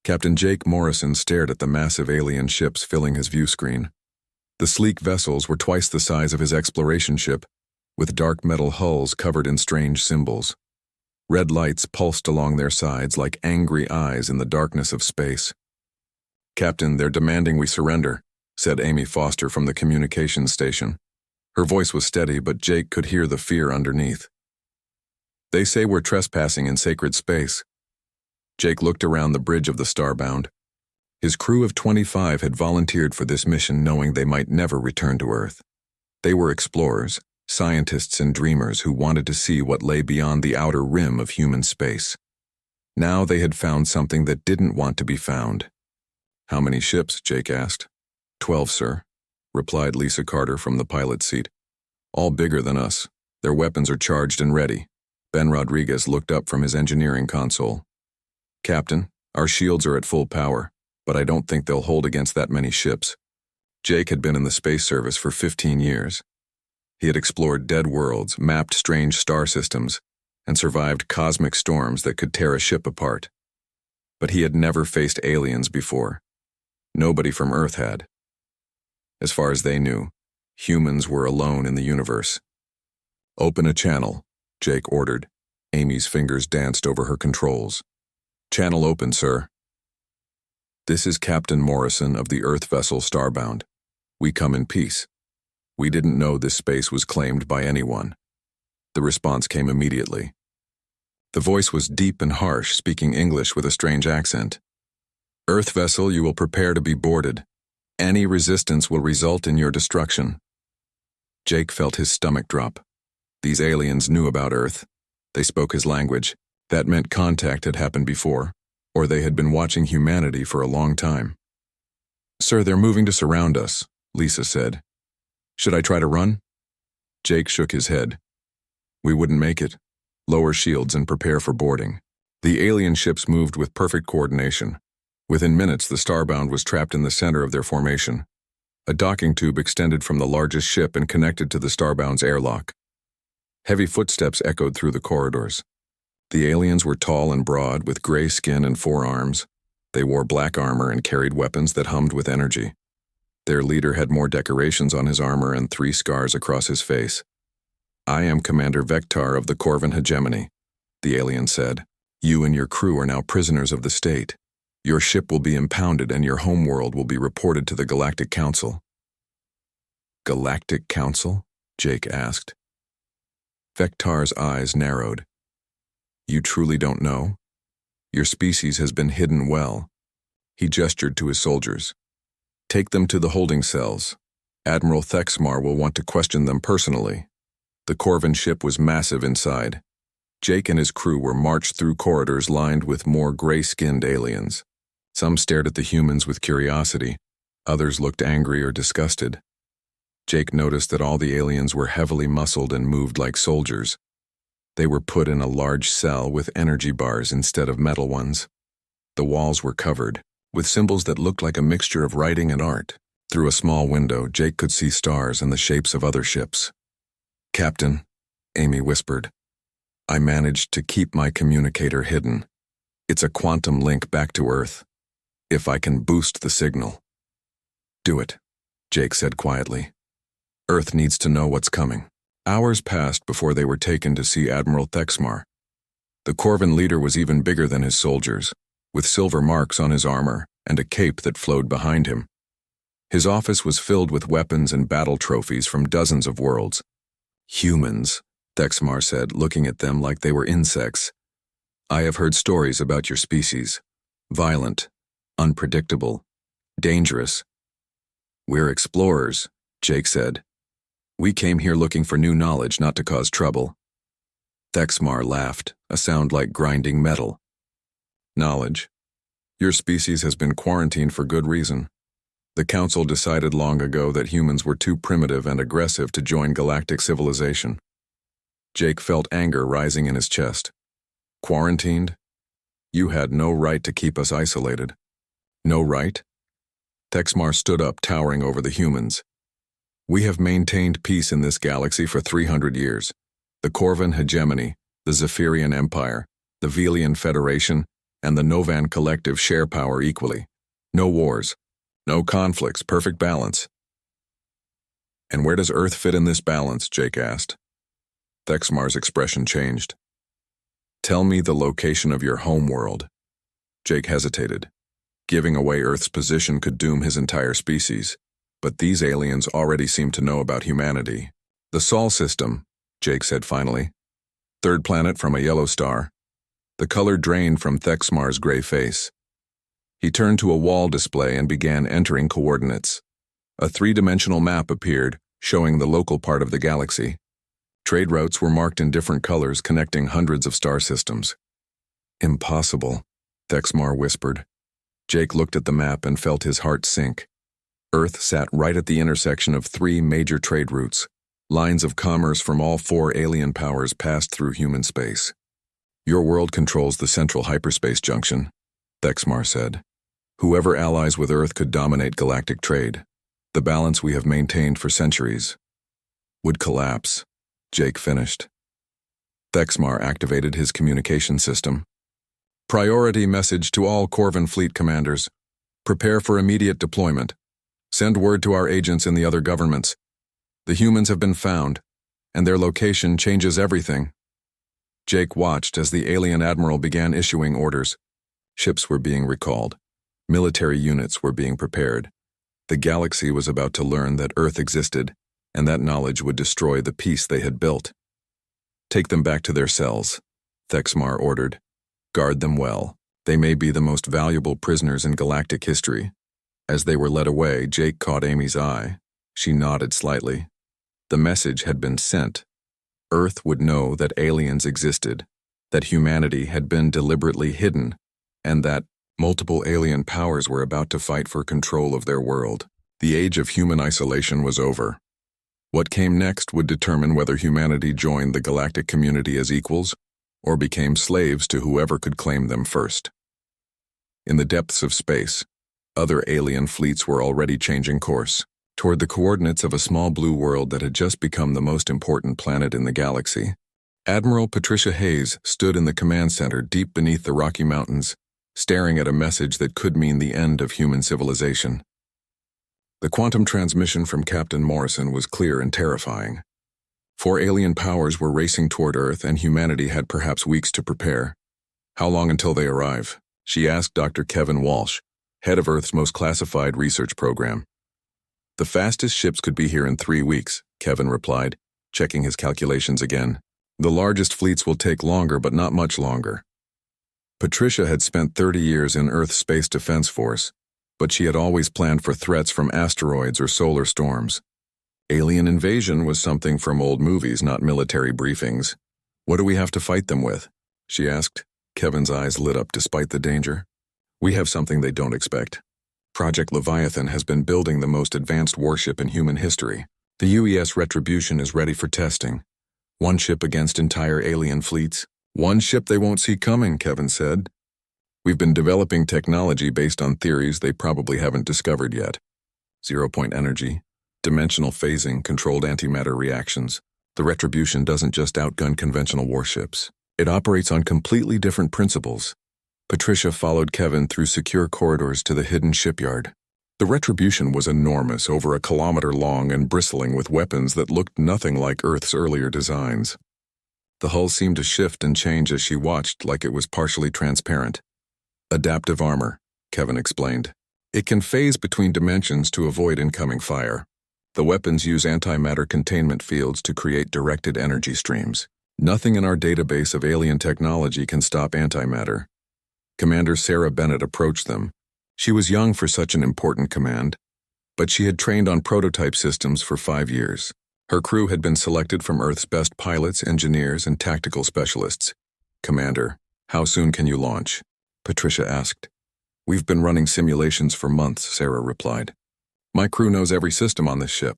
Captain Jake Morrison stared at the massive alien ships filling his view screen. The sleek vessels were twice the size of his exploration ship, with dark metal hulls covered in strange symbols. Red lights pulsed along their sides like angry eyes in the darkness of space. "Captain, they're demanding we surrender," said Amy Foster from the communications station. Her voice was steady, but Jake could hear the fear underneath. "They say we're trespassing in sacred space." Jake looked around the bridge of the Starbound. His crew of 25 had volunteered for this mission knowing they might never return to Earth. They were explorers, scientists and dreamers who wanted to see what lay beyond the outer rim of human space. Now they had found something that didn't want to be found. "How many ships?" Jake asked. 12, sir," replied Lisa Carter from the pilot's seat. "All bigger than us. Their weapons are charged and ready." Ben Rodriguez looked up from his engineering console. "Captain, our shields are at full power, but I don't think they'll hold against that many ships." Jake had been in the space service for 15 years. He had explored dead worlds, mapped strange star systems, and survived cosmic storms that could tear a ship apart. But he had never faced aliens before. Nobody from Earth had. As far as they knew, humans were alone in the universe. "Open a channel," Jake ordered. Amy's fingers danced over her controls. "Channel open, sir." "This is Captain Morrison of the Earth vessel Starbound. We come in peace. We didn't know this space was claimed by anyone." The response came immediately. The voice was deep and harsh, speaking English with a strange accent. "Earth vessel, you will prepare to be boarded. Any resistance will result in your destruction." Jake felt his stomach drop. These aliens knew about Earth. They spoke his language. That meant contact had happened before, or they had been watching humanity for a long time. "Sir, they're moving to surround us," Lisa said. "Should I try to run?" Jake shook his head. "We wouldn't make it. Lower shields and prepare for boarding." The alien ships moved with perfect coordination. Within minutes, the Starbound was trapped in the center of their formation. A docking tube extended from the largest ship and connected to the Starbound's airlock. Heavy footsteps echoed through the corridors. The aliens were tall and broad, with gray skin and 4 arms. They wore black armor and carried weapons that hummed with energy. Their leader had more decorations on his armor and 3 scars across his face. "I am Commander Vectar of the Corvan Hegemony," the alien said. "You and your crew are now prisoners of the state. Your ship will be impounded and your homeworld will be reported to the Galactic Council." "Galactic Council?" Jake asked. Vectar's eyes narrowed. "You truly don't know? Your species has been hidden well." He gestured to his soldiers. "Take them to the holding cells. Admiral Thexmar will want to question them personally." The Corvan ship was massive inside. Jake and his crew were marched through corridors lined with more gray-skinned aliens. Some stared at the humans with curiosity. Others looked angry or disgusted. Jake noticed that all the aliens were heavily muscled and moved like soldiers. They were put in a large cell with energy bars instead of metal ones. The walls were covered, with symbols that looked like a mixture of writing and art. Through a small window, Jake could see stars and the shapes of other ships. "Captain," Amy whispered, "I managed to keep my communicator hidden. It's a quantum link back to Earth. If I can boost the signal." "Do it," Jake said quietly. "Earth needs to know what's coming." Hours passed before they were taken to see Admiral Thexmar. The Corvan leader was even bigger than his soldiers, with silver marks on his armor and a cape that flowed behind him. His office was filled with weapons and battle trophies from dozens of worlds. "Humans," Thexmar said, looking at them like they were insects. "I have heard stories about your species. Violent, unpredictable, dangerous." "We're explorers," Jake said. "We came here looking for new knowledge, not to cause trouble." Thexmar laughed, a sound like grinding metal. "Knowledge? Your species has been quarantined for good reason. The Council decided long ago that humans were too primitive and aggressive to join galactic civilization." Jake felt anger rising in his chest. "Quarantined? You had no right to keep us isolated." "No right?" Thexmar stood up, towering over the humans. "We have maintained peace in this galaxy for 300 years. The Corvan Hegemony, the Zephyrian Empire, the Velian Federation, and the Novan Collective share power equally. No wars, no conflicts, perfect balance. And where does Earth fit in this balance? Jake asked. Thexmar's expression changed. Tell me the location of your home world. Jake hesitated. Giving away Earth's position could doom his entire species, but these aliens already seemed to know about humanity. The Sol system, Jake said finally. Third planet from a yellow star. The color drained from Thexmar's gray face. He turned to a wall display and began entering coordinates. A three-dimensional map appeared, showing the local part of the galaxy. Trade routes were marked in different colors, connecting hundreds of star systems. Impossible, Thexmar whispered. Jake looked at the map and felt his heart sink. Earth sat right at the intersection of three major trade routes. Lines of commerce from all four alien powers passed through human space. Your world controls the central hyperspace junction, Thexmar said. Whoever allies with Earth could dominate galactic trade. The balance we have maintained for centuries would collapse, Jake finished. Thexmar activated his communication system. Priority message to all Corvin fleet commanders. Prepare for immediate deployment. Send word to our agents in the other governments. The humans have been found, and their location changes everything. Jake watched as the alien admiral began issuing orders. Ships were being recalled. Military units were being prepared. The galaxy was about to learn that Earth existed, and that knowledge would destroy the peace they had built. Take them back to their cells, Thexmar ordered. Guard them well. They may be the most valuable prisoners in galactic history. As they were led away, Jake caught Amy's eye. She nodded slightly. The message had been sent. Earth would know that aliens existed, that humanity had been deliberately hidden, and that multiple alien powers were about to fight for control of their world. The age of human isolation was over. What came next would determine whether humanity joined the galactic community as equals or became slaves to whoever could claim them first. In the depths of space, other alien fleets were already changing course toward the coordinates of a small blue world that had just become the most important planet in the galaxy. Admiral Patricia Hayes stood in the command center deep beneath the Rocky Mountains, staring at a message that could mean the end of human civilization. The quantum transmission from Captain Morrison was clear and terrifying. 4 alien powers were racing toward Earth, and humanity had perhaps weeks to prepare. How long until they arrive? She asked Dr. Kevin Walsh, head of Earth's most classified research program. The fastest ships could be here in 3 weeks, Kevin replied, checking his calculations again. The largest fleets will take longer, but not much longer. Patricia had spent 30 years in Earth's Space Defense Force, but she had always planned for threats from asteroids or solar storms. Alien invasion was something from old movies, not military briefings. What do we have to fight them with? She asked. Kevin's eyes lit up despite the danger. We have something they don't expect. Project Leviathan has been building the most advanced warship in human history. The UES Retribution is ready for testing. 1 ship against entire alien fleets. 1 ship they won't see coming, Kevin said. We've been developing technology based on theories they probably haven't discovered yet. Zero-point energy, dimensional phasing, controlled antimatter reactions. The Retribution doesn't just outgun conventional warships. It operates on completely different principles. Patricia followed Kevin through secure corridors to the hidden shipyard. The Retribution was enormous, over 1 kilometer long and bristling with weapons that looked nothing like Earth's earlier designs. The hull seemed to shift and change as she watched, like it was partially transparent. Adaptive armor, Kevin explained. It can phase between dimensions to avoid incoming fire. The weapons use antimatter containment fields to create directed energy streams. Nothing in our database of alien technology can stop antimatter. Commander Sarah Bennett approached them. She was young for such an important command, but she had trained on prototype systems for 5 years. Her crew had been selected from Earth's best pilots, engineers, and tactical specialists. Commander, how soon can you launch? Patricia asked. We've been running simulations for months, Sarah replied. My crew knows every system on this ship.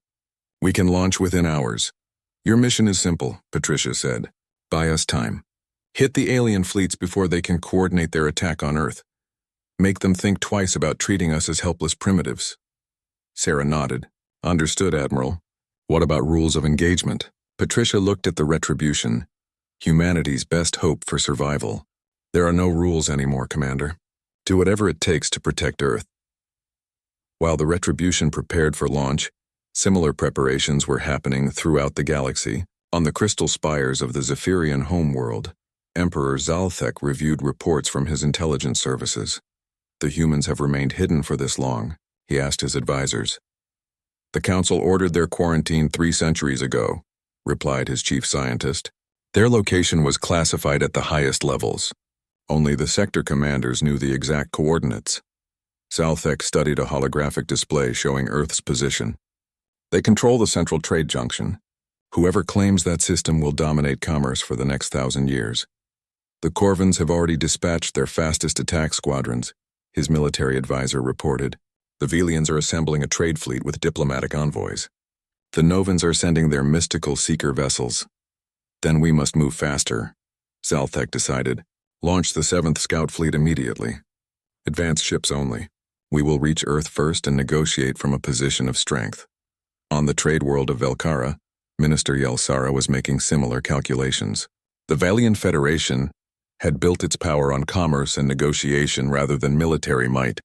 We can launch within hours. Your mission is simple, Patricia said. Buy us time. Hit the alien fleets before they can coordinate their attack on Earth. Make them think twice about treating us as helpless primitives. Sarah nodded. Understood, Admiral. What about rules of engagement? Patricia looked at the Retribution, humanity's best hope for survival. There are no rules anymore, Commander. Do whatever it takes to protect Earth. While the Retribution prepared for launch, similar preparations were happening throughout the galaxy. On the crystal spires of the Zephyrian homeworld, Emperor Zalthek reviewed reports from his intelligence services. The humans have remained hidden for this long, he asked his advisors. The Council ordered their quarantine 3 centuries ago, replied his chief scientist. Their location was classified at the highest levels. Only the sector commanders knew the exact coordinates. Zalthek studied a holographic display showing Earth's position. They control the central trade junction. Whoever claims that system will dominate commerce for the next 1,000 years. The Corvins have already dispatched their fastest attack squadrons, his military advisor reported. The Velians are assembling a trade fleet with diplomatic envoys. The Novans are sending their mystical seeker vessels. Then we must move faster, Zalthek decided. Launch the 7th Scout Fleet immediately. Advanced ships only. We will reach Earth first and negotiate from a position of strength. On the trade world of Velkara, Minister Yelsara was making similar calculations. The Valian Federation had built its power on commerce and negotiation rather than military might,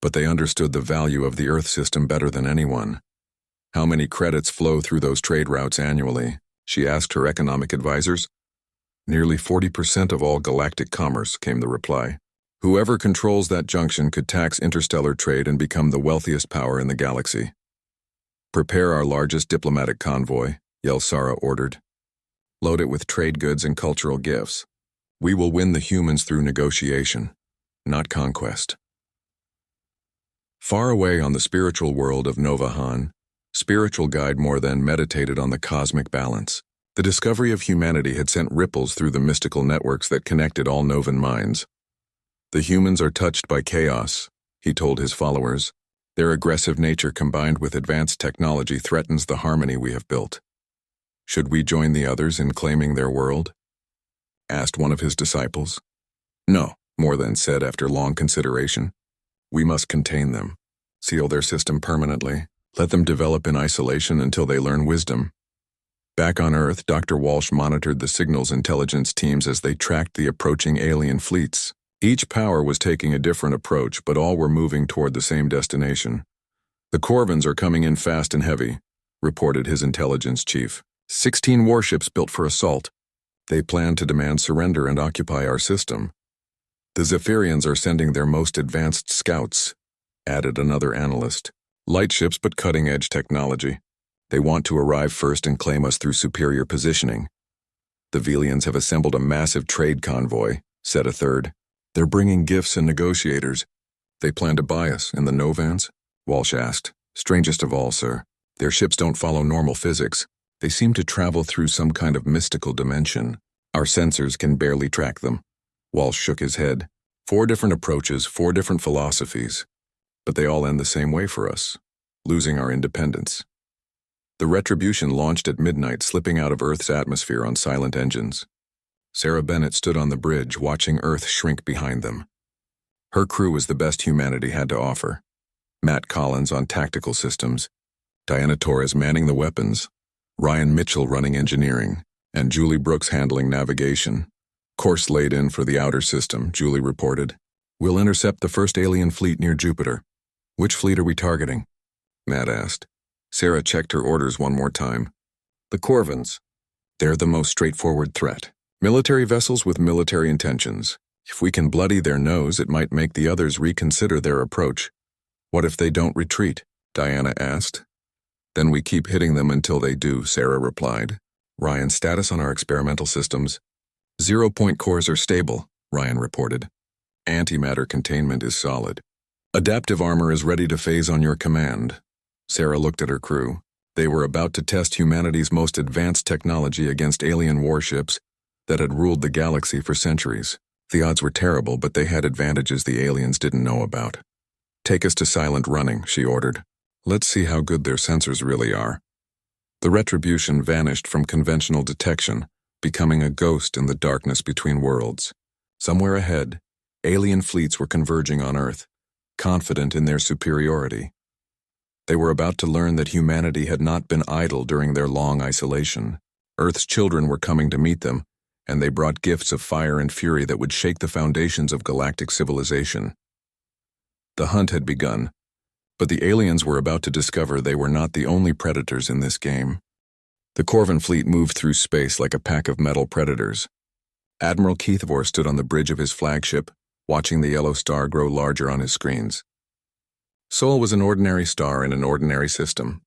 but they understood the value of the Earth system better than anyone. How many credits flow through those trade routes annually? She asked her economic advisors. Nearly 40% of all galactic commerce, came the reply. Whoever controls that junction could tax interstellar trade and become the wealthiest power in the galaxy. Prepare our largest diplomatic convoy, Yelsara ordered. Load it with trade goods and cultural gifts. We will win the humans through negotiation, not conquest. Far away on the spiritual world of Novahan, spiritual guide more than meditated on the cosmic balance. The discovery of humanity had sent ripples through the mystical networks that connected all Novan minds. The humans are touched by chaos, he told his followers. Their aggressive nature combined with advanced technology threatens the harmony we have built. Should we join the others in claiming their world? Asked one of his disciples. No, more than said after long consideration. We must contain them, seal their system permanently, let them develop in isolation until they learn wisdom. Back on Earth, Dr. Walsh monitored the signals intelligence teams as they tracked the approaching alien fleets. Each power was taking a different approach, but all were moving toward the same destination. The Corvins are coming in fast and heavy, reported his intelligence chief. 16 warships built for assault. They plan to demand surrender and occupy our system. The Zephyrians are sending their most advanced scouts, added another analyst. Light ships but cutting-edge technology. They want to arrive first and claim us through superior positioning. The Velians have assembled a massive trade convoy, said a third. They're bringing gifts and negotiators. They plan to buy us in the Novans? Walsh asked. Strangest of all, sir. Their ships don't follow normal physics. They seem to travel through some kind of mystical dimension. Our sensors can barely track them. Walsh shook his head. 4 different approaches, 4 different philosophies. But they all end the same way for us, losing our independence. The Retribution launched at midnight, slipping out of Earth's atmosphere on silent engines. Sarah Bennett stood on the bridge, watching Earth shrink behind them. Her crew was the best humanity had to offer. Matt Collins on tactical systems, Diana Torres manning the weapons, Ryan Mitchell running engineering, and Julie Brooks handling navigation. Course laid in for the outer system, Julie reported. We'll intercept the first alien fleet near Jupiter. Which fleet are we targeting? Matt asked. Sarah checked her orders one more time. The Corvins. They're the most straightforward threat. Military vessels with military intentions. If we can bloody their nose, it might make the others reconsider their approach. What if they don't retreat? Diana asked. Then we keep hitting them until they do, Sarah replied. Ryan, status on our experimental systems. 0-point cores are stable, Ryan reported. Antimatter containment is solid. Adaptive armor is ready to phase on your command. Sarah looked at her crew. They were about to test humanity's most advanced technology against alien warships that had ruled the galaxy for centuries. The odds were terrible, but they had advantages the aliens didn't know about. Take us to silent running, she ordered. Let's see how good their sensors really are. The Retribution vanished from conventional detection, becoming a ghost in the darkness between worlds. Somewhere ahead, alien fleets were converging on Earth, confident in their superiority. They were about to learn that humanity had not been idle during their long isolation. Earth's children were coming to meet them, and they brought gifts of fire and fury that would shake the foundations of galactic civilization. The hunt had begun, but the aliens were about to discover they were not the only predators in this game. The Corvin fleet moved through space like a pack of metal predators. Admiral Keithvor stood on the bridge of his flagship, watching the yellow star grow larger on his screens. Sol was an ordinary star in an ordinary system,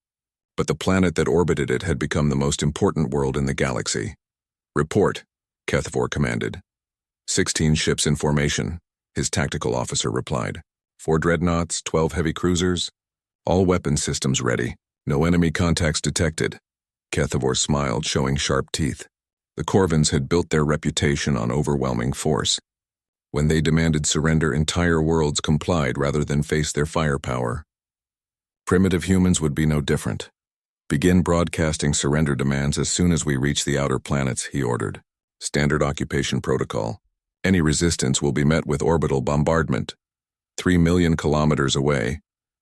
but the planet that orbited it had become the most important world in the galaxy. "Report," Keithvor commanded. 16 ships in formation, his tactical officer replied. 4 dreadnoughts, 12 heavy cruisers, all weapon systems ready. No enemy contacts detected. Keithvor smiled, showing sharp teeth. The Corvins had built their reputation on overwhelming force. When they demanded surrender, entire worlds complied rather than face their firepower. Primitive humans would be no different. "Begin broadcasting surrender demands as soon as we reach the outer planets," he ordered. "Standard occupation protocol. Any resistance will be met with orbital bombardment." 3 million kilometers away,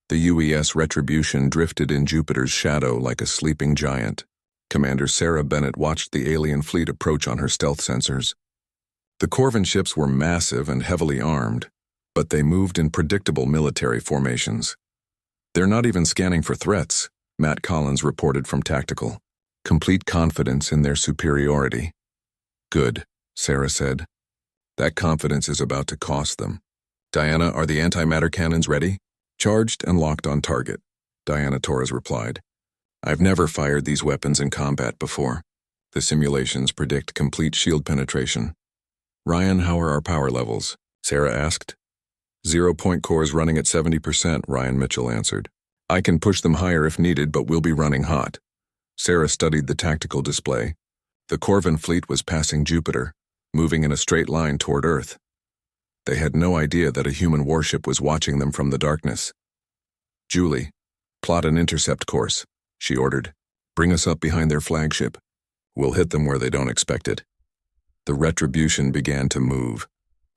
the UES Retribution drifted in Jupiter's shadow like a sleeping giant. Commander Sarah Bennett watched the alien fleet approach on her stealth sensors. The Corvin ships were massive and heavily armed, but they moved in predictable military formations. "They're not even scanning for threats," Matt Collins reported from Tactical. "Complete confidence in their superiority." "Good," Sarah said. "That confidence is about to cost them." "Diana, are the antimatter cannons ready?" "Charged and locked on target," Diana Torres replied. "I've never fired these weapons in combat before. The simulations predict complete shield penetration." "Ryan, how are our power levels?" Sarah asked. 0-point cores running at 70%, Ryan Mitchell answered. "I can push them higher if needed, but we'll be running hot." Sarah studied the tactical display. The Corvin fleet was passing Jupiter, moving in a straight line toward Earth. They had no idea that a human warship was watching them from the darkness. "Julie, plot an intercept course," she ordered. "Bring us up behind their flagship. We'll hit them where they don't expect it." The Retribution began to move,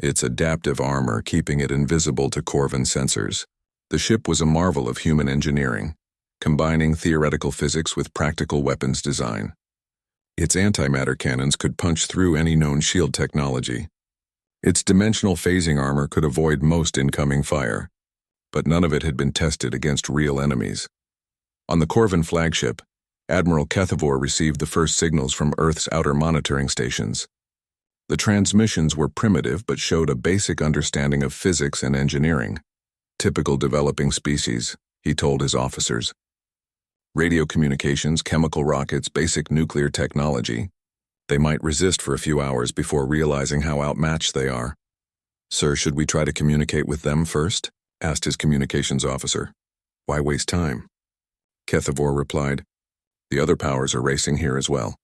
its adaptive armor keeping it invisible to Corvin sensors. The ship was a marvel of human engineering, combining theoretical physics with practical weapons design. Its antimatter cannons could punch through any known shield technology. Its dimensional phasing armor could avoid most incoming fire, but none of it had been tested against real enemies. On the Corvin flagship, Admiral Keithvor received the first signals from Earth's outer monitoring stations. The transmissions were primitive but showed a basic understanding of physics and engineering. "Typical developing species," he told his officers. "Radio communications, chemical rockets, basic nuclear technology. They might resist for a few hours before realizing how outmatched they are." "Sir, should we try to communicate with them first?" asked his communications officer. "Why waste time?" Keithvor replied. "The other powers are racing here as well.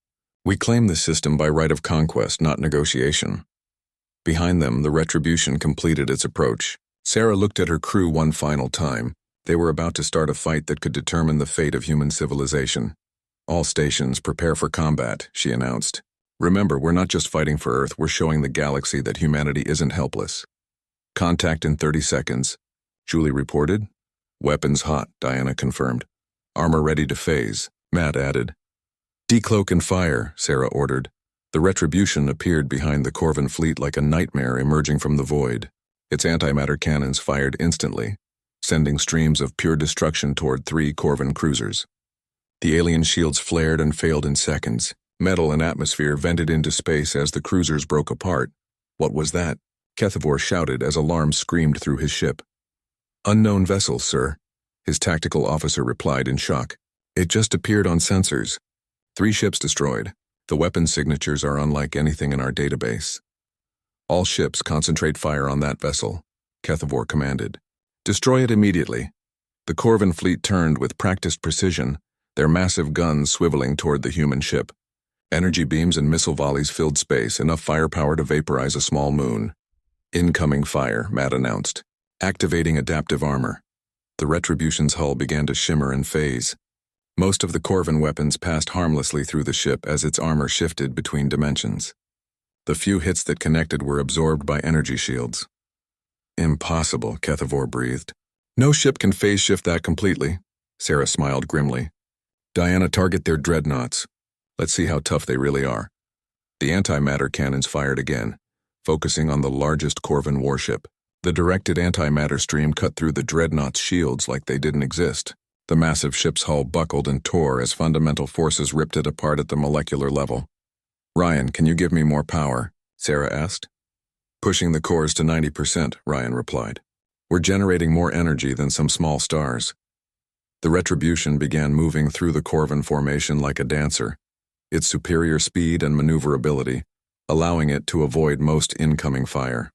We claim the system by right of conquest, not negotiation." Behind them, the Retribution completed its approach. Sarah looked at her crew one final time. They were about to start a fight that could determine the fate of human civilization. "All stations, prepare for combat," she announced. "Remember, we're not just fighting for Earth, we're showing the galaxy that humanity isn't helpless." "Contact in 30 seconds, Julie reported. "Weapons hot," Diana confirmed. "Armor ready to phase," Matt added. "Decloak and fire," Sarah ordered. The Retribution appeared behind the Corvin fleet like a nightmare emerging from the void. Its antimatter cannons fired instantly, sending streams of pure destruction toward 3 Corvin cruisers. The alien shields flared and failed in seconds. Metal and atmosphere vented into space as the cruisers broke apart. "What was that?" Keithvor shouted as alarm screamed through his ship. "Unknown vessel, sir," his tactical officer replied in shock. "It just appeared on sensors. 3 ships destroyed. The weapon signatures are unlike anything in our database." "All ships concentrate fire on that vessel," Keithvor commanded. "Destroy it immediately." The Corvin fleet turned with practiced precision, their massive guns swiveling toward the human ship. Energy beams and missile volleys filled space, enough firepower to vaporize a small moon. "Incoming fire," Matt announced. "Activating adaptive armor." The Retribution's hull began to shimmer and phase. Most of the Corvin weapons passed harmlessly through the ship as its armor shifted between dimensions. The few hits that connected were absorbed by energy shields. "Impossible," Keithvor breathed. "No ship can phase shift that completely." Sarah smiled grimly. "Diana, target their dreadnoughts. Let's see how tough they really are." The antimatter cannons fired again, focusing on the largest Corvan warship. The directed antimatter stream cut through the dreadnought's shields like they didn't exist. The massive ship's hull buckled and tore as fundamental forces ripped it apart at the molecular level. "Ryan, can you give me more power?" Sarah asked. "Pushing the cores to 90%, Ryan replied. "We're generating more energy than some small stars." The Retribution began moving through the Corvan formation like a dancer, its superior speed and maneuverability, allowing it to avoid most incoming fire.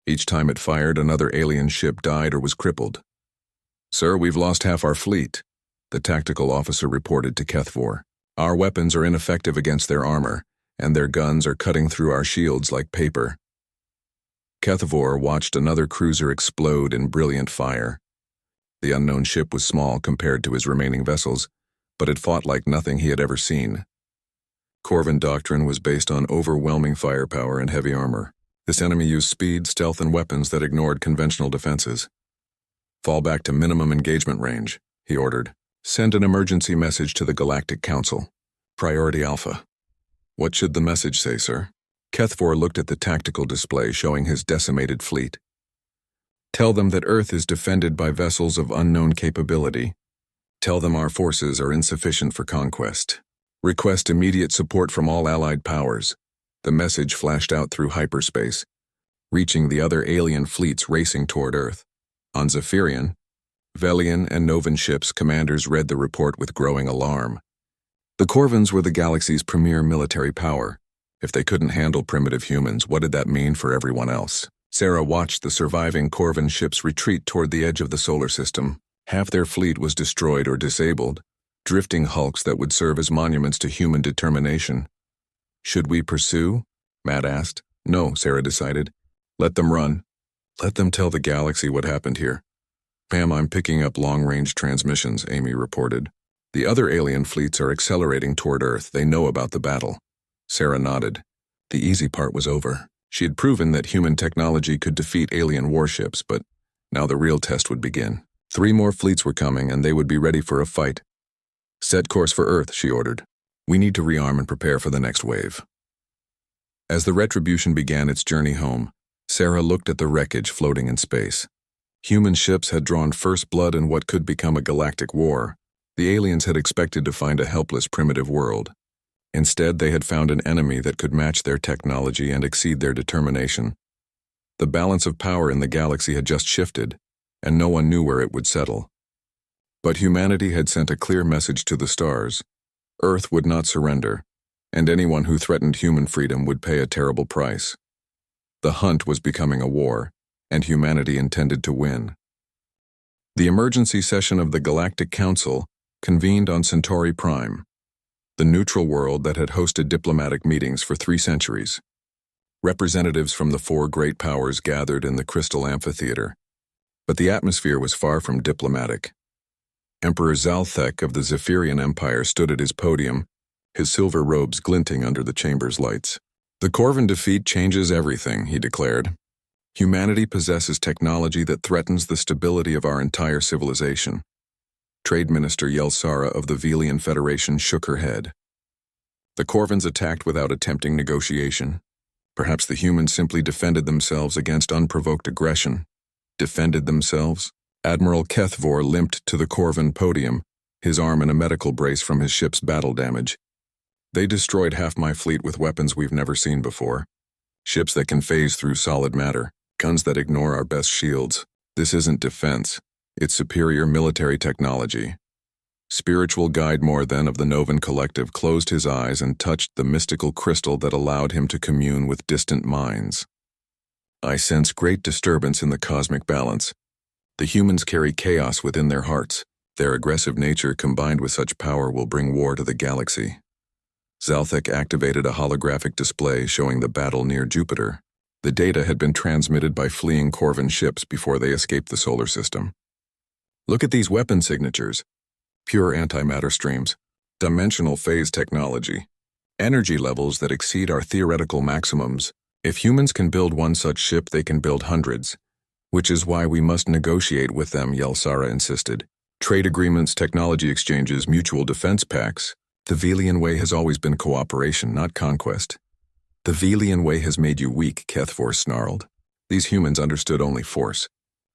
Each time it fired, another alien ship died or was crippled. "Sir, we've lost half our fleet," the tactical officer reported to Kethvor. "Our weapons are ineffective against their armor, and their guns are cutting through our shields like paper." Kethvor watched another cruiser explode in brilliant fire. The unknown ship was small compared to his remaining vessels, but it fought like nothing he had ever seen. Corvan doctrine was based on overwhelming firepower and heavy armor. This enemy used speed, stealth, and weapons that ignored conventional defenses. "Fall back to minimum engagement range," he ordered. "Send an emergency message to the Galactic Council. Priority Alpha." "What should the message say, sir?" Kethvor looked at the tactical display showing his decimated fleet. "Tell them that Earth is defended by vessels of unknown capability. Tell them our forces are insufficient for conquest. Request immediate support from all allied powers." The message flashed out through hyperspace, reaching the other alien fleets racing toward Earth. On Zephyrian, Velian, and Novan ships, commanders read the report with growing alarm. The Corvans were the galaxy's premier military power. If they couldn't handle primitive humans, what did that mean for everyone else? Sarah watched the surviving Corvan ships retreat toward the edge of the solar system. Half their fleet was destroyed or disabled, drifting hulks that would serve as monuments to human determination. "Should we pursue?" Matt asked. "No," Sarah decided. "Let them run. Let them tell the galaxy what happened here." "Ma'am, I'm picking up long-range transmissions," Amy reported. "The other alien fleets are accelerating toward Earth. They know about the battle." Sarah nodded. The easy part was over. She had proven that human technology could defeat alien warships, but now the real test would begin. 3 more fleets were coming, and they would be ready for a fight. "Set course for Earth," she ordered. "We need to rearm and prepare for the next wave." As the Retribution began its journey home, Sarah looked at the wreckage floating in space. Human ships had drawn first blood in what could become a galactic war. The aliens had expected to find a helpless primitive world. Instead, they had found an enemy that could match their technology and exceed their determination. The balance of power in the galaxy had just shifted, and no one knew where it would settle. But humanity had sent a clear message to the stars. Earth would not surrender, and anyone who threatened human freedom would pay a terrible price. The hunt was becoming a war, and humanity intended to win. The emergency session of the Galactic Council convened on Centauri Prime, the neutral world that had hosted diplomatic meetings for 3 centuries. Representatives from the 4 great powers gathered in the Crystal Amphitheater, but the atmosphere was far from diplomatic. Emperor Zalthek of the Zephyrian Empire stood at his podium, his silver robes glinting under the chamber's lights. "The Corvan defeat changes everything," he declared. "Humanity possesses technology that threatens the stability of our entire civilization." Trade Minister Yelsara of the Velian Federation shook her head. "The Corvans attacked without attempting negotiation. Perhaps the humans simply defended themselves against unprovoked aggression." Defended themselves? Admiral Kethvor limped to the Corvan podium, his arm in a medical brace from his ship's battle damage. "They destroyed half my fleet with weapons we've never seen before. Ships that can phase through solid matter, guns that ignore our best shields. This isn't defense. It's superior military technology." Spiritual guide Morthen of the Novan Collective closed his eyes and touched the mystical crystal that allowed him to commune with distant minds. "I sense great disturbance in the cosmic balance. The humans carry chaos within their hearts. Their aggressive nature combined with such power will bring war to the galaxy." Zalthek activated a holographic display showing the battle near Jupiter. The data had been transmitted by fleeing Corvan ships before they escaped the solar system. "Look at these weapon signatures. Pure antimatter streams, dimensional phase technology, energy levels that exceed our theoretical maximums. If humans can build one such ship, they can build hundreds. Which is why we must negotiate with them," Yelsara insisted. "Trade agreements, technology exchanges, mutual defense pacts. The Velian way has always been cooperation, not conquest. The Velian way has made you weak, Kethvor snarled. These humans understood only force.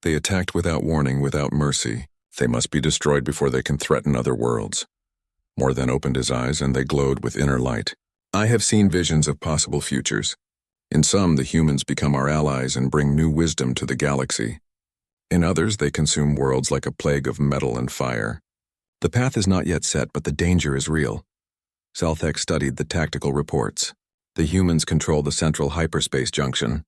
They attacked without warning, without mercy. They must be destroyed before they can threaten other worlds. More then opened his eyes, and they glowed with inner light. I have seen visions of possible futures. In some, the humans become our allies and bring new wisdom to the galaxy. In others, they consume worlds like a plague of metal and fire. The path is not yet set, but the danger is real. Zalthek studied the tactical reports. The humans control the central hyperspace junction.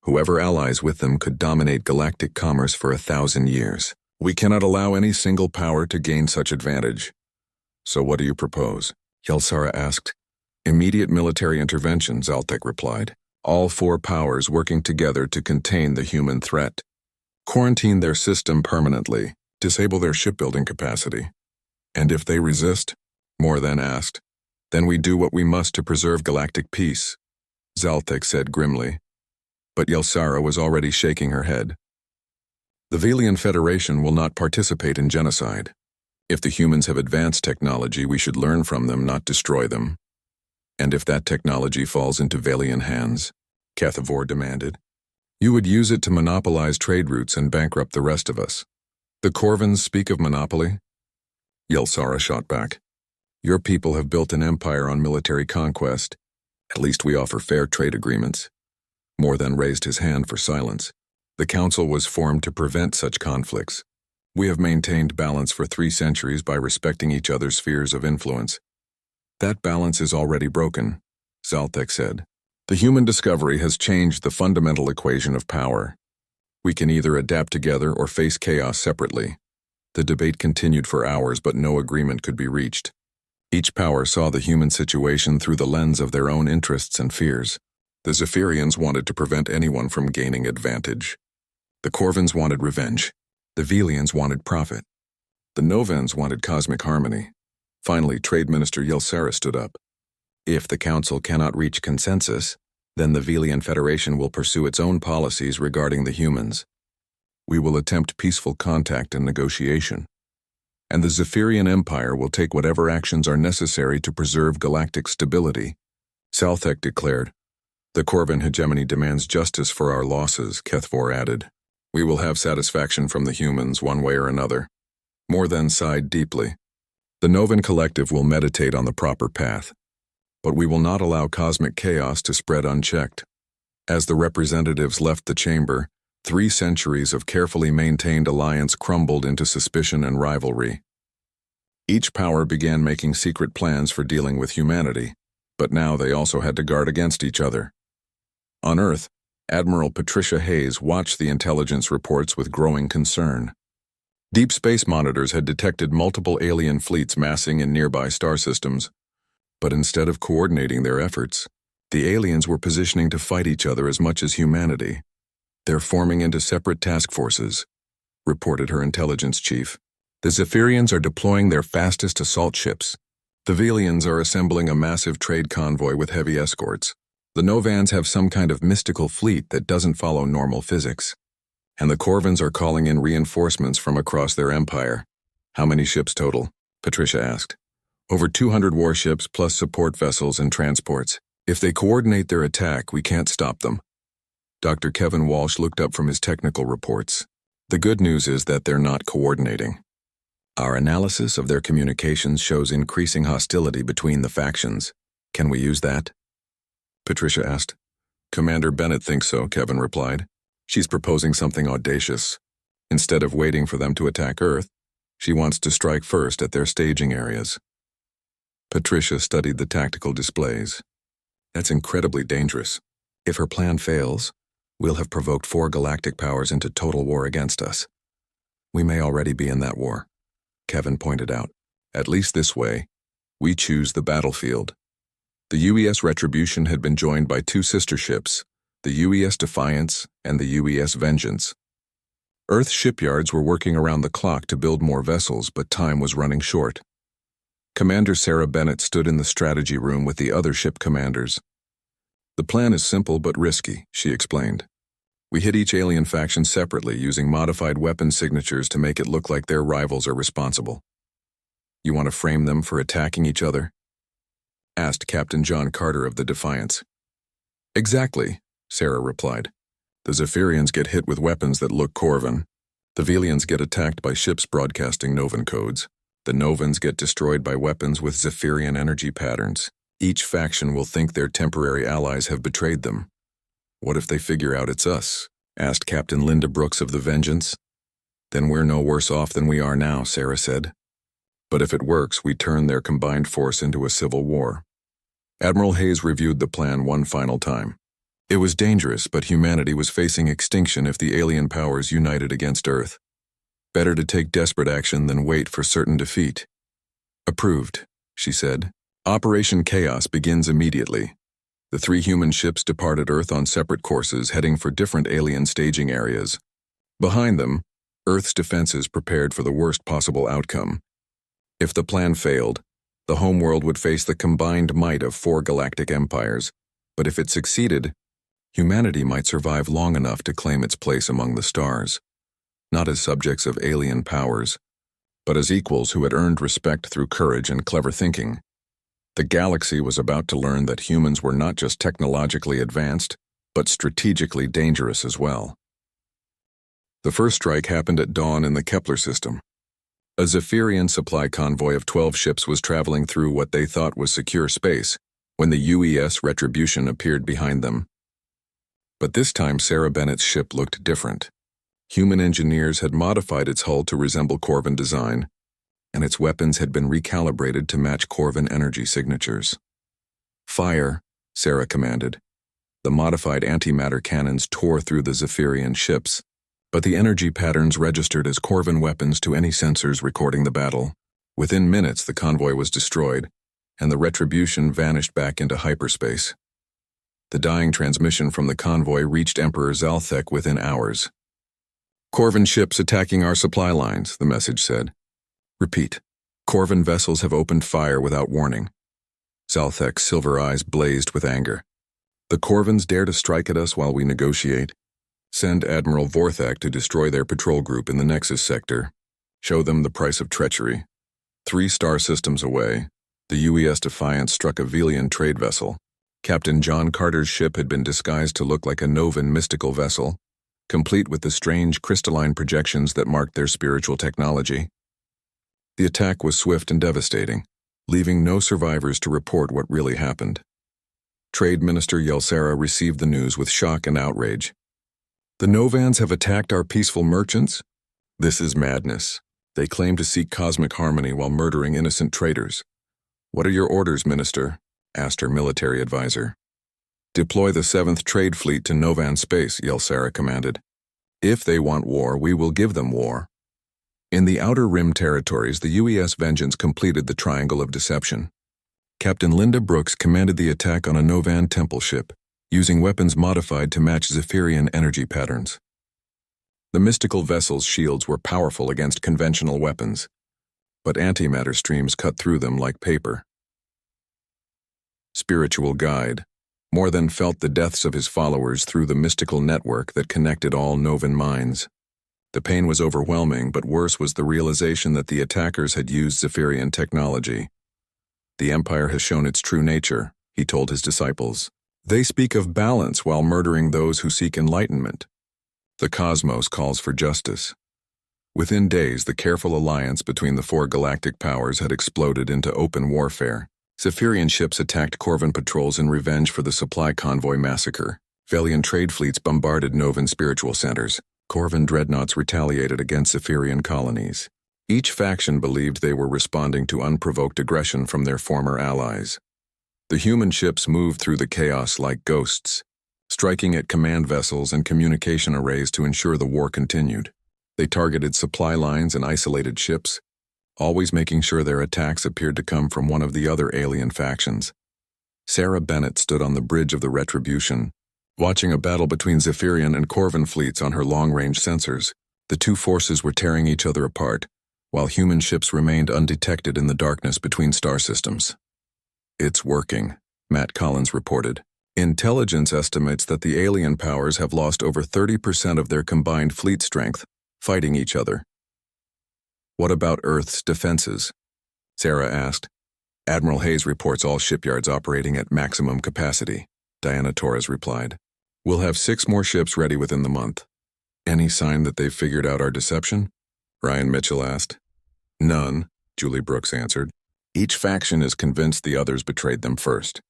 Whoever allies with them could dominate galactic commerce for 1,000 years. We cannot allow any single power to gain such advantage. So what do you propose? Yelsara asked. Immediate military intervention, Zalthek replied. All 4 powers working together to contain the human threat. Quarantine their system permanently. Disable their shipbuilding capacity. And if they resist, Moore then asked, then we do what we must to preserve galactic peace, Zalthek said grimly. But Yelsara was already shaking her head. The Velian Federation will not participate in genocide. If the humans have advanced technology, we should learn from them, not destroy them. And if that technology falls into Velian hands, Kethvor demanded, you would use it to monopolize trade routes and bankrupt the rest of us. The Corvins speak of monopoly? Yelsara shot back. Your people have built an empire on military conquest. At least we offer fair trade agreements. Moore then raised his hand for silence. The council was formed to prevent such conflicts. We have maintained balance for 3 centuries by respecting each other's spheres of influence. That balance is already broken, Zalthek said. The human discovery has changed the fundamental equation of power. We can either adapt together or face chaos separately. The debate continued for hours, but no agreement could be reached. Each power saw the human situation through the lens of their own interests and fears. The Zephyrians wanted to prevent anyone from gaining advantage. The Corvins wanted revenge. The Velians wanted profit. The Novans wanted cosmic harmony. Finally, Trade Minister Yelsara stood up. If the Council cannot reach consensus, then the Velian Federation will pursue its own policies regarding the humans. We will attempt peaceful contact and negotiation. And the Zephyrian Empire will take whatever actions are necessary to preserve galactic stability, Zalthek declared. The Corvin hegemony demands justice for our losses, Kethvor added. We will have satisfaction from the humans one way or another. Moore then sighed deeply. The Novan Collective will meditate on the proper path, but we will not allow cosmic chaos to spread unchecked. As the representatives left the chamber, 3 centuries of carefully maintained alliance crumbled into suspicion and rivalry. Each power began making secret plans for dealing with humanity, but now they also had to guard against each other. On Earth, Admiral Patricia Hayes watched the intelligence reports with growing concern. Deep space monitors had detected multiple alien fleets massing in nearby star systems, but instead of coordinating their efforts, the aliens were positioning to fight each other as much as humanity. They're forming into separate task forces, reported her intelligence chief. The Zephyrians are deploying their fastest assault ships. The Velians are assembling a massive trade convoy with heavy escorts. The Novans have some kind of mystical fleet that doesn't follow normal physics. And the Corvins are calling in reinforcements from across their empire. How many ships total? Patricia asked. Over 200 warships plus support vessels and transports. If they coordinate their attack, we can't stop them. Dr. Kevin Walsh looked up from his technical reports. The good news is that they're not coordinating. Our analysis of their communications shows increasing hostility between the factions. Can we use that? Patricia asked. Commander Bennett thinks so, Kevin replied. She's proposing something audacious. Instead of waiting for them to attack Earth, she wants to strike first at their staging areas. Patricia studied the tactical displays. That's incredibly dangerous. If her plan fails, we'll have provoked 4 galactic powers into total war against us. We may already be in that war, Kevin pointed out. At least this way, we choose the battlefield. The UES Retribution had been joined by 2 sister ships, the UES Defiance and the UES Vengeance. Earth shipyards were working around the clock to build more vessels, but time was running short. Commander Sarah Bennett stood in the strategy room with the other ship commanders. The plan is simple but risky, she explained. We hit each alien faction separately using modified weapon signatures to make it look like their rivals are responsible. You want to frame them for attacking each other? asked Captain John Carter of the Defiance. Exactly, Sarah replied. The Zephyrians get hit with weapons that look Corvan. The Velians get attacked by ships broadcasting Novan codes. The Novans get destroyed by weapons with Zephyrian energy patterns. Each faction will think their temporary allies have betrayed them. What if they figure out it's us? Asked Captain Linda Brooks of the Vengeance. Then we're no worse off than we are now, Sarah said. But if it works, we turn their combined force into a civil war. Admiral Hayes reviewed the plan one final time. It was dangerous, but humanity was facing extinction if the alien powers united against Earth. Better to take desperate action than wait for certain defeat. Approved, she said. Operation Chaos begins immediately. The 3 human ships departed Earth on separate courses, heading for different alien staging areas. Behind them, Earth's defenses prepared for the worst possible outcome. If the plan failed, the homeworld would face the combined might of 4 galactic empires, but if it succeeded, humanity might survive long enough to claim its place among the stars, not as subjects of alien powers, but as equals who had earned respect through courage and clever thinking. The galaxy was about to learn that humans were not just technologically advanced, but strategically dangerous as well. The first strike happened at dawn in the Kepler system. A Zephyrian supply convoy of 12 ships was traveling through what they thought was secure space when the UES Retribution appeared behind them. But this time Sarah Bennett's ship looked different. Human engineers had modified its hull to resemble Corvan design, and its weapons had been recalibrated to match Corvan energy signatures. Fire, Sarah commanded. The modified antimatter cannons tore through the Zephyrian ships, but the energy patterns registered as Corvan weapons to any sensors recording the battle. Within minutes, the convoy was destroyed, and the Retribution vanished back into hyperspace. The dying transmission from the convoy reached Emperor Zalthek within hours. Corvan ships attacking our supply lines, the message said. Repeat. Corvan vessels have opened fire without warning. Zalthek's silver eyes blazed with anger. The Corvans dare to strike at us while we negotiate. Send Admiral Vorthak to destroy their patrol group in the Nexus sector. Show them the price of treachery. 3 star systems away, the UES Defiance struck a Velian trade vessel. Captain John Carter's ship had been disguised to look like a Novan mystical vessel, complete with the strange crystalline projections that marked their spiritual technology. The attack was swift and devastating, leaving no survivors to report what really happened. Trade Minister Yelsera received the news with shock and outrage. The Novans have attacked our peaceful merchants? This is madness. They claim to seek cosmic harmony while murdering innocent traders. What are your orders, Minister? Asked her military advisor. Deploy the 7th Trade Fleet to Novan space, Yelsera commanded. If they want war, we will give them war. In the Outer Rim territories, the UES Vengeance completed the Triangle of Deception. Captain Linda Brooks commanded the attack on a Novan temple ship, using weapons modified to match Zephyrian energy patterns. The mystical vessel's shields were powerful against conventional weapons, but antimatter streams cut through them like paper. Spiritual guide, more than felt the deaths of his followers through the mystical network that connected all Novan minds. The pain was overwhelming, but worse was the realization that the attackers had used Zephyrian technology. The Empire has shown its true nature, he told his disciples. They speak of balance while murdering those who seek enlightenment. The cosmos calls for justice. Within days, the careful alliance between the 4 galactic powers had exploded into open warfare. Zephyrian ships attacked Corvan patrols in revenge for the supply convoy massacre. Velian trade fleets bombarded Novan spiritual centers. Corvan dreadnoughts retaliated against Zephyrian colonies. Each faction believed they were responding to unprovoked aggression from their former allies. The human ships moved through the chaos like ghosts, striking at command vessels and communication arrays to ensure the war continued. They targeted supply lines and isolated ships, always making sure their attacks appeared to come from one of the other alien factions. Sarah Bennett stood on the bridge of the Retribution, watching a battle between Zephyrian and Corvan fleets on her long-range sensors. The 2 forces were tearing each other apart, while human ships remained undetected in the darkness between star systems. It's working, Matt Collins reported. Intelligence estimates that the alien powers have lost over 30% of their combined fleet strength, fighting each other. What about Earth's defenses? Sarah asked. Admiral Hayes reports all shipyards operating at maximum capacity, Diana Torres replied. We'll have 6 more ships ready within the month. Any sign that they've figured out our deception? Ryan Mitchell asked. None, Julie Brooks answered. Each faction is convinced the others betrayed them first.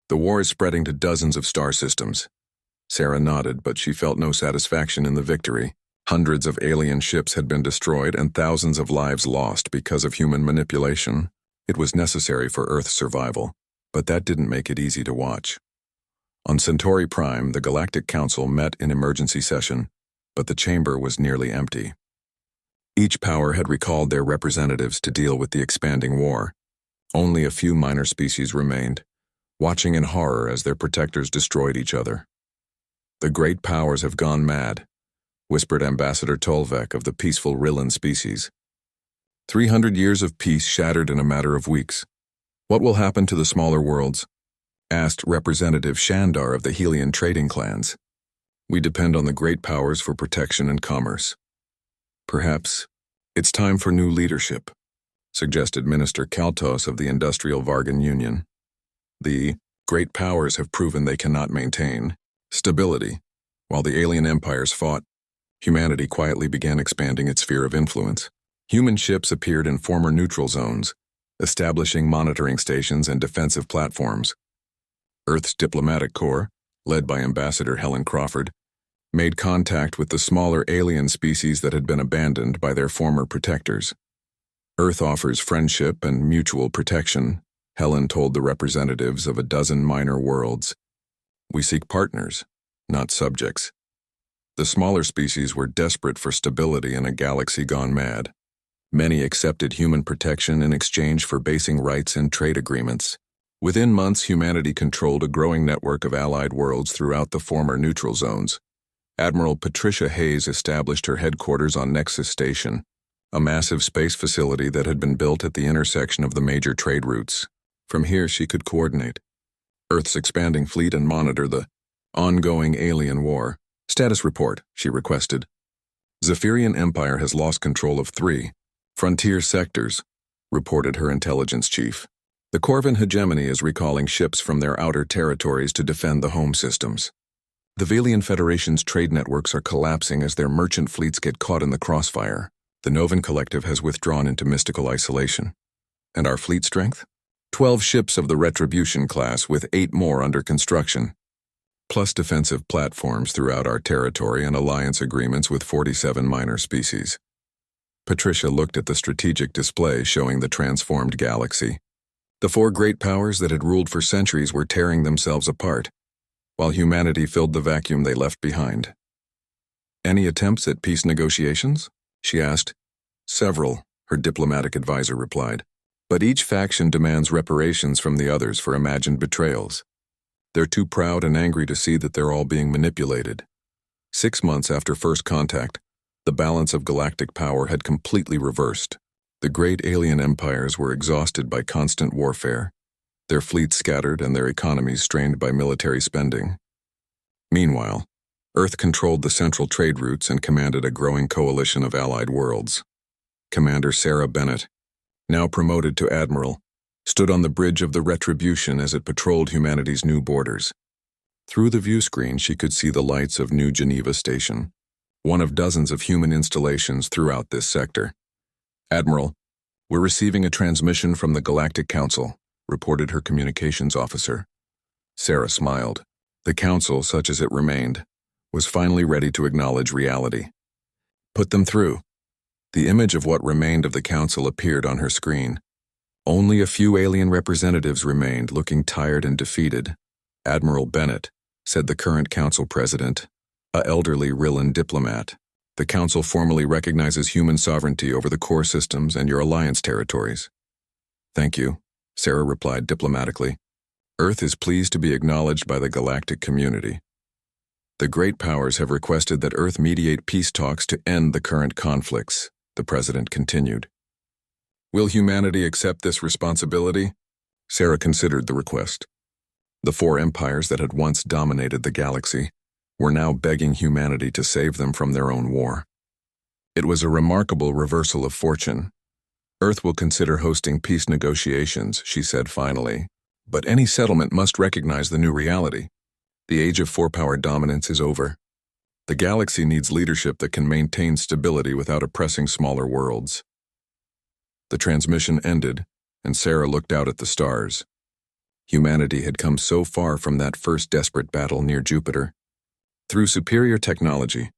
The war is spreading to dozens of star systems. Sarah nodded, but she felt no satisfaction in the victory. Hundreds of alien ships had been destroyed and thousands of lives lost because of human manipulation. It was necessary for Earth's survival, but that didn't make it easy to watch. On Centauri Prime, the Galactic Council met in emergency session, but the chamber was nearly empty. Each power had recalled their representatives to deal with the expanding war. Only a few minor species remained, watching in horror as their protectors destroyed each other. The great powers have gone mad, whispered Ambassador Tolvek of the peaceful Rillan species. 300 years of peace shattered in a matter of weeks. What will happen to the smaller worlds? Asked Representative Shandar of the Helian trading clans. We depend on the great powers for protection and commerce. Perhaps it's time for new leadership, suggested Minister Kaltos of the Industrial Vargan Union. The great powers have proven they cannot maintain stability. While the alien empires fought, humanity quietly began expanding its sphere of influence. Human ships appeared in former neutral zones, establishing monitoring stations and defensive platforms. Earth's diplomatic corps, led by Ambassador Helen Crawford, made contact with the smaller alien species that had been abandoned by their former protectors. Earth offers friendship and mutual protection, Helen told the representatives of a dozen minor worlds. We seek partners, not subjects. The smaller species were desperate for stability in a galaxy gone mad. Many accepted human protection in exchange for basing rights in trade agreements. Within months, humanity controlled a growing network of allied worlds throughout the former neutral zones. Admiral Patricia Hayes established her headquarters on Nexus Station, a massive space facility that had been built at the intersection of the major trade routes. From here, she could coordinate Earth's expanding fleet and monitor the ongoing alien war. Status report, she requested. Zephyrian Empire has lost control of 3 frontier sectors, reported her intelligence chief. The Corvin hegemony is recalling ships from their outer territories to defend the home systems. The Valian Federation's trade networks are collapsing as their merchant fleets get caught in the crossfire. The Novan Collective has withdrawn into mystical isolation. And our fleet strength? 12 ships of the Retribution class with 8 more under construction, plus defensive platforms throughout our territory and alliance agreements with 47 minor species. Patricia looked at the strategic display showing the transformed galaxy. The 4 great powers that had ruled for centuries were tearing themselves apart, while humanity filled the vacuum they left behind. Any attempts at peace negotiations? She asked. Several, her diplomatic advisor replied. But each faction demands reparations from the others for imagined betrayals. They're too proud and angry to see that they're all being manipulated. 6 months after first contact, the balance of galactic power had completely reversed. The great alien empires were exhausted by constant warfare, their fleets scattered and their economies strained by military spending. Meanwhile, Earth controlled the central trade routes and commanded a growing coalition of allied worlds. Commander Sarah Bennett, now promoted to admiral, stood on the bridge of the Retribution as it patrolled humanity's new borders. Through the view screen, she could see the lights of New Geneva Station, one of dozens of human installations throughout this sector. Admiral, we're receiving a transmission from the Galactic Council, reported her communications officer. Sarah smiled. The Council, such as it remained, was finally ready to acknowledge reality. Put them through. The image of what remained of the Council appeared on her screen. Only a few alien representatives remained, looking tired and defeated. Admiral Bennett, said the current Council President, an elderly Rillan diplomat. The Council formally recognizes human sovereignty over the core systems and your alliance territories. Thank you, Sarah replied diplomatically. Earth is pleased to be acknowledged by the galactic community. The great powers have requested that Earth mediate peace talks to end the current conflicts, the President continued. Will humanity accept this responsibility? Sarah considered the request. The 4 empires that had once dominated the galaxy were now begging humanity to save them from their own war. It was a remarkable reversal of fortune. Earth will consider hosting peace negotiations, she said finally. But any settlement must recognize the new reality. The age of four-power dominance is over. The galaxy needs leadership that can maintain stability without oppressing smaller worlds. The transmission ended, and Sarah looked out at the stars. Humanity had come so far from that first desperate battle near Jupiter. Through superior technology,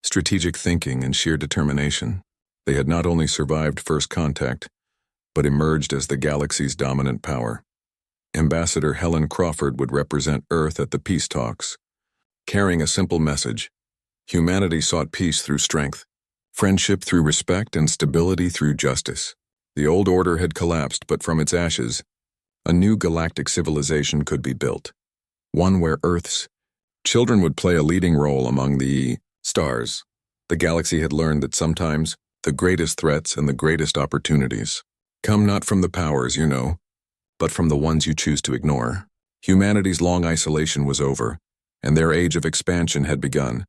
strategic thinking, and sheer determination, they had not only survived first contact, but emerged as the galaxy's dominant power. Ambassador Helen Crawford would represent Earth at the peace talks, carrying a simple message. Humanity sought peace through strength, friendship through respect, and stability through justice. The old order had collapsed, but from its ashes, a new galactic civilization could be built. One where Earth's children would play a leading role among the stars. The galaxy had learned that sometimes the greatest threats and the greatest opportunities come not from the powers you know, but from the ones you choose to ignore. Humanity's long isolation was over, and their age of expansion had begun.